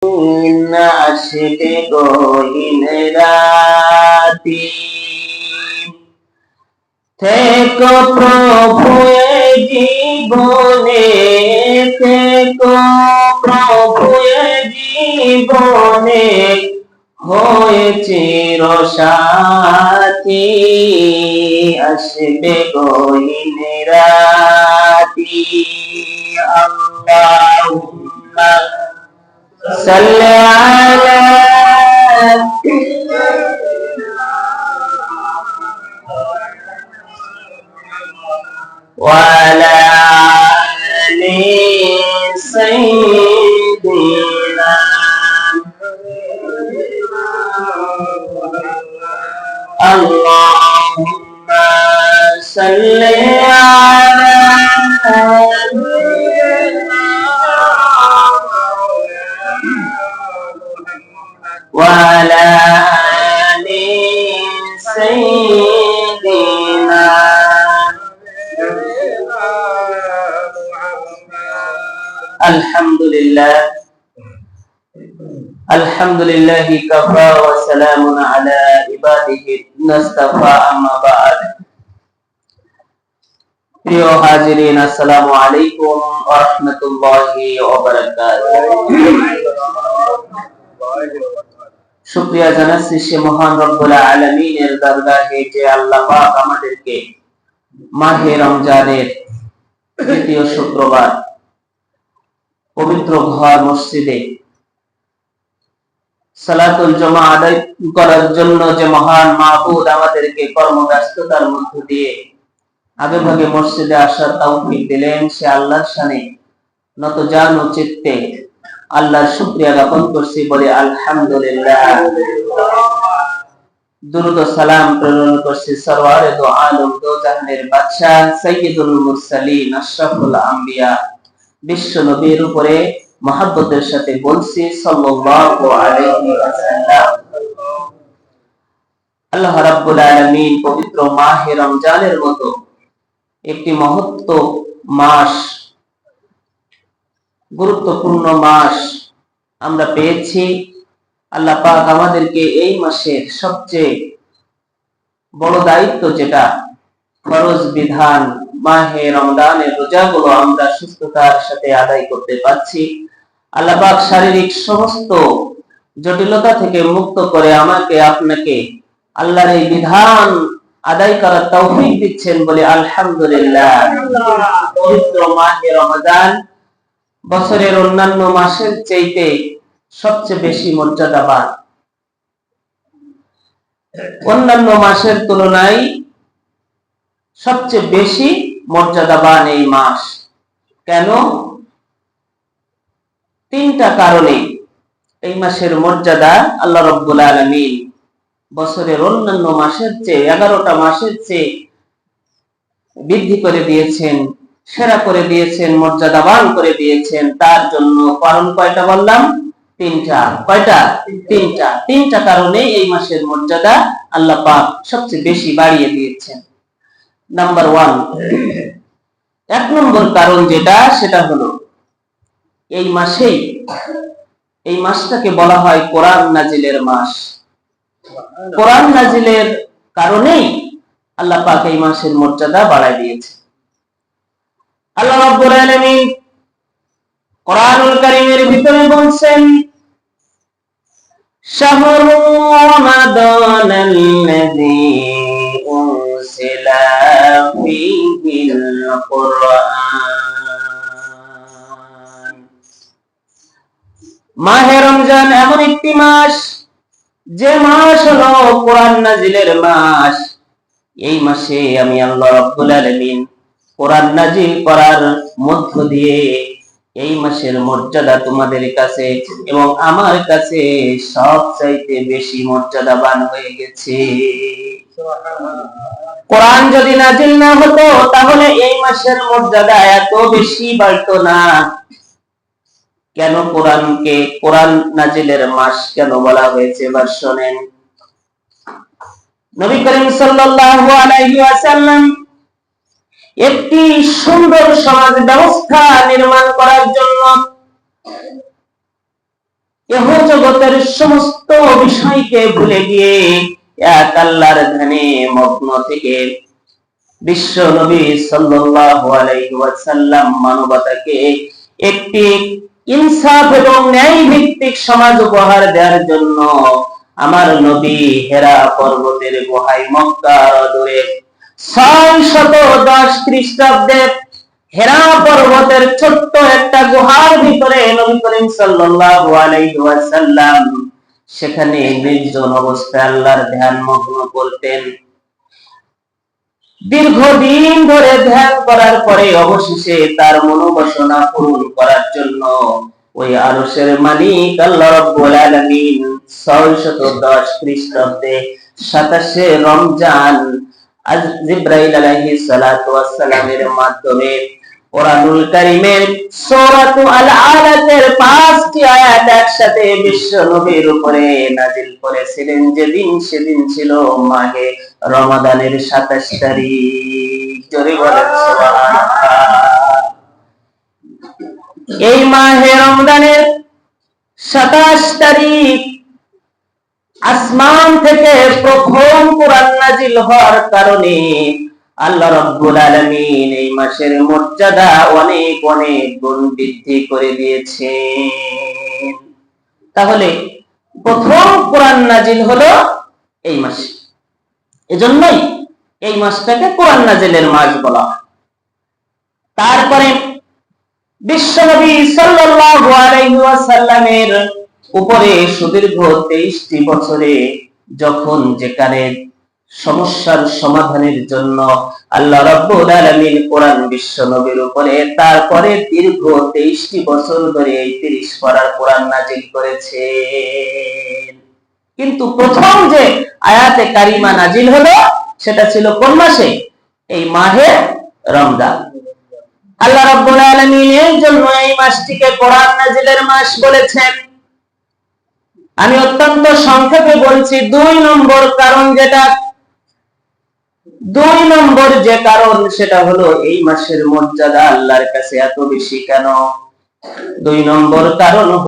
আসবে গহীন রাতি, থেকো প্রভু এই জীবনে, থেকো প্রভু এই জীবনে, হয়ে চিরসাথী। আসবে গহীন রাতি। আল্লাহুম্মা সাল্লি আলা وعلى آل سيدنا اللهم صل على وعلى آل سيدنا আলহামদুলিল্লাহি কাফা ওয়া সালামুন আলা ইবাদিহি নাস্তাফা, আম্মা বা'দ। প্রিয় হাজিরিন, আসসালামু আলাইকুম ওয়া রাহমাতুল্লাহি ওয়া বারাকাতুহু। শুকরিয়া জানাচ্ছি সে মহান রব্বুল আলামিনের দরবারে যে আল্লাহ পাক আমাদেরকে মাহে রমজানের দ্বিতীয় শুক্রবার পবিত্র ঘর মসজিদে সালাতুল জুমা আদায় করার জন্য যে মহান মাবুদ আমাদেরকে কর্মব্যস্ততার মধ্য দিয়ে আগে ভাগে মসজিদে আসার তৌফিক দিলেন, সে আল্লাহর শানে নতজান ও চিত্তে আল্লাহর শুকরিয়া জ্ঞাপন করছি, বলে আলহামদুলিল্লাহ। দুরূদ ও সালাম প্রেরণ করছি সরওয়ারে দো আলম, দো জাহানের বাদশা, সাইয়্যিদুল মুরসালিন, আশরাফুল আম্বিয়া, বিশ্ব নবীর উপরে মহব্বতের সাথে বলছি সাল্লাল্লাহু আলাইহি ওয়াসাল্লাম। আল্লাহ রাব্বুল আলামিন পবিত্র মাহে রমজানের মতো একটি মহত্ব মাস, গুরুত্বপূর্ণ মাস আমরা পেয়েছি। আল্লাহ পাক আমাদেরকে এই মাসের সবচেয়ে বড় দায়িত্ব, যেটা ফরজ বিধান, মাহে রমজানের রোজাগুলো আমরা সুস্থতার সাথে আদায় করতে পারছি। আল্লাহ পাক শারীরিক সমস্ত জটিলতা থেকে মুক্ত করে আমাকে আপনাকে আল্লাহর এই বিধান আদায় করার তৌফিক দিচ্ছেন, বলে আলহামদুলিল্লাহ। পবিত্র মাহে রমজান বছরের অন্যান্য মাসের চাইতে সবচেয়ে বেশি মর্যাদাবান। অন্যান্য মাসের তুলনায় সবচেয়ে বেশি মর্যাদাবান এই মাস। কেন? তিনটা কারণে এই মাসের মর্যাদা আল্লাহ রাব্বুল আলামিন বছরের অন্যান্য মাসের চেয়ে 11টা মাসের চেয়ে বৃদ্ধি করে দিয়েছেন, সেরা করে দিয়েছেন, মর্যাদাবান করে দিয়েছেন। তার জন্য কারণ কয়টা বললাম? তিনটা। কয়টা? তিনটা। তিনটা কারণে এই মাসের মর্যাদা আল্লাহ পাক সবচেয়ে বেশি বাড়িয়ে দিয়েছেন। নাম্বার 1, 1 নম্বর কারণ যেটা, সেটা হলো এই মাসটাকে বলা হয় কোরআন নাজিলের মাস। কোরআন নাজিলের কারণেই আল্লাহ পাক এই মাসের মর্যাদা বাড়ায় দিয়েছে। আল্লাহ রাব্বুল আলামিন কোরআনুল কারীমের ভিতরে বলছেন, শাহরু রমাদানাল্লাযী উনজিলা ফীহিল কুরআন। মাহে রমজান এমন একটি মাস, যে মাস হলো কোরআন নাজিলের মাস। এই মাসে আমি আল্লাহ রাব্বুল আলামিন কোরআন নাজিল করার মধ্য দিয়ে এই মাসের মর্যাদা তোমাদের কাছে এবং আমার কাছে সবচাইতে বেশি মর্যাদাবান হয়ে গেছে। কোরআন যদি নাজিল না হতো, তাহলে এই মাসের মর্যাদা এত বেশি বাড়তো না। কেন কোরআনকে কোরআন নাজিলের মাস কেন বলা হয়েছে? এবার শোনেন। নবী করিম সাল্লাল্লাহু আলাইহি ওয়াসাল্লাম একটি সুন্দর সমাজ ব্যবস্থা নির্মাণ করার জন্য জগতের সমস্ত বিষয়কে ভুলে গিয়ে এক আল্লাহর ধ্যানে মগ্ন থেকে বিশ্ব নবী সাল্লাল্লাহু আলাইহি ওয়াসাল্লাম মানবতাকে একটি ইনসাফ এবং ন্যায় ভিত্তিক সমাজ উপহার দেওয়ার জন্য আমার নবী হেরা পর্বতের গুহায় মক্কার অদূরে 610 খ্রিস্টাব্দে হেরা পর্বতের ছোট্ট একটা গুহার ভিতরে নবী করিম সাল্লাল্লাহু আলাইহি ওয়াসাল্লাম সেখানে নির্জন অবস্থায় আল্লাহর ধ্যান মগ্ন করতেন। দীর্ঘদিন ধরে ধ্যান করার পরে অবশেষে তার মনোবাসনা পূরণ করার জন্য ওই আরশের মালিক আল্লাহ রাব্বুল আলামিন 610 খ্রিস্টাব্দে 27শে রমজান জিবরাইল আলাইহিস সালাতু ওয়াস সালামের মাধ্যমে কোরআনুল কারীমের সূরাতুল আলাকের 5টি আয়াত একসাথে বিশ্ব নবীর উপরে নাজিল করেছিলেন। সেদিন ছিল মাহে রমাদানের 27 তারিখ। জোরে বলেন সুবহানাল্লাহ। এই মাহে রমজানের 27 তারিখ আসমান থেকে প্রথম কোরআন নাজিল হওয়ার কারণে আল্লাহ রাব্বুল আলামিন এই মাসের মর্যাদা অনেক অনেক গুণ বৃদ্ধি করে দিয়েছেন। তাহলে প্রথম কোরআন নাজিল হলো এই মাসে, এজন্যই এই মাসটাকে কোরআন নাজিলের মাস বলা হয়। তারপরে বিশ্বনবী সাল্লাল্লাহু আলাইহি ওয়াসাল্লামের উপরে সুদীর্ঘ 23টি বছরে যখন যেখানে সমস্যার সমাধানের জন্য আল্লাহ রাব্বুল আলামিন কোরআন বিশ্ব নবীর উপরে তারপরে দীর্ঘ 23টি বছর ধরে এই 30 পারার কোরআন নাজিল করেছেন। কিন্তু প্রথম যে আয়াতে কারিমা নাজিল হলো সেটা ছিল কোন মাসে? এই মাহে রমজান। আল্লাহ রাব্বুল আলামিন এর জন্য এই মাসটিকে কোরআন নাজিলের মাস বলেছেন। আমি অত্যন্ত সংক্ষেপে বলছি। 2 নম্বর কারণ যে কারণ সেটা হলো এই মাসের মর্যাদা আল্লাহর কাছে এত বেশি কেন? 2 নম্বর কারণ